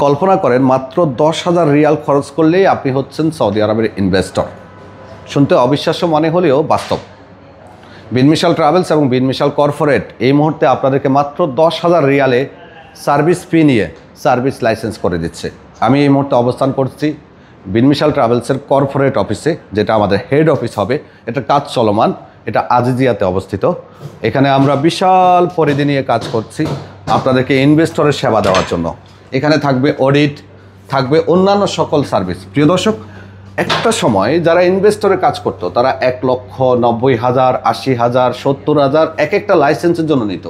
কল্পনা করেন মাত্র 10,000 রিয়াল খরচ করলেই আপনি হচ্ছেন সৌদি আরবের ইনভেস্টর। শুনতে অবিশ্বাস্য মনে হলেও বাস্তব। বিন মিশাল ট্রাভেলস এবং বিন মিশাল কর্পোরেট এই মুহূর্তে আপনাদেরকে মাত্র 10,000 রিয়ালে সার্ভিস ফি নিয়ে সার্ভিস লাইসেন্স করে দিচ্ছে। আমি এই মুহূর্তে অবস্থান করছি বিন মিশাল ট্রাভেলসের কর্পোরেট অফিসে, যেটা আমাদের হেড অফিস হবে। এটা কাজ চলমান, এটা আজিজিয়াতে অবস্থিত। এখানে আমরা বিশাল পরিধি নিয়ে কাজ করছি আপনাদেরকে ইনভেস্টরের সেবা দেওয়ার জন্য। এখানে থাকবে অডিট, থাকবে অন্যান্য সকল সার্ভিস। প্রিয় দর্শক, একটা সময় যারা ইনভেস্টরে কাজ করতো তারা 1,90,000, 80,000, 70,000 এক একটা লাইসেন্সের জন্য নিত।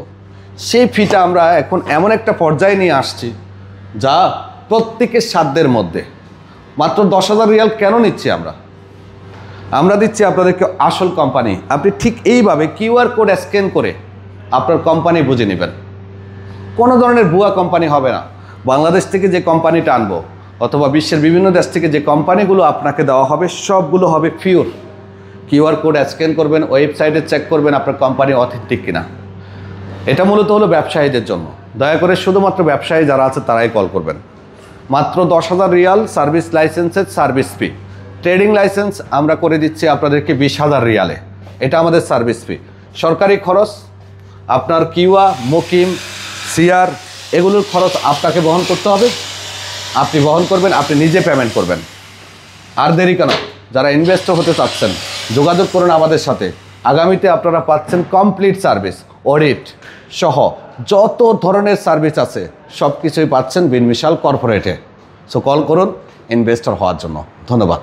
সেই ফিটা আমরা এখন এমন একটা পর্যায়ে নিয়ে আসছি যা প্রত্যেকের সাধ্যের মধ্যে। মাত্র 10,000 রিয়াল কেন নিচ্ছি আমরা দিচ্ছি আপনাদেরকে আসল কোম্পানি। আপনি ঠিক এইভাবে কিউআর কোড স্ক্যান করে আপনার কোম্পানি বুঝে নেবেন। কোনো ধরনের ভুয়া কোম্পানি হবে না। বাংলাদেশ থেকে যে কোম্পানিটা আনবো অথবা বিশ্বের বিভিন্ন দেশ থেকে যে কোম্পানিগুলো আপনাকে দেওয়া হবে সবগুলো হবে পিওর। কিউআর কোড স্ক্যান করবেন, ওয়েবসাইটে চেক করবেন আপনার কোম্পানি অথেন্টিক কিনা। এটা মূলত হলো ব্যবসায়ীদের জন্য। দয়া করে শুধুমাত্র ব্যবসায়ী যারা আছে তারাই কল করবেন। মাত্র 10,000 রিয়াল সার্ভিস লাইসেন্সের সার্ভিস ফি। ট্রেডিং লাইসেন্স আমরা করে দিচ্ছি আপনাদেরকে 20,000 রিয়ালে। এটা আমাদের সার্ভিস ফি। সরকারি খরচ আপনার কিউয়া, মুকিম, সিআর এগুলোর খরচ আপনাকে বহন করতে হবে। আপনি বহন করবেন, আপনি নিজে পেমেন্ট করবেন। আর দেরি কেন? যারা ইনভেস্টর হতে চাচ্ছেন যোগাযোগ করুন আমাদের সাথে। আগামীতে আপনারা পাচ্ছেন কমপ্লিট সার্ভিস, অডিট সহ যত ধরনের সার্ভিস আছে সব কিছুই পাচ্ছেন বিন মিশাল কর্পোরেটে। সো কল করুন ইনভেস্টর হওয়ার জন্য। ধন্যবাদ।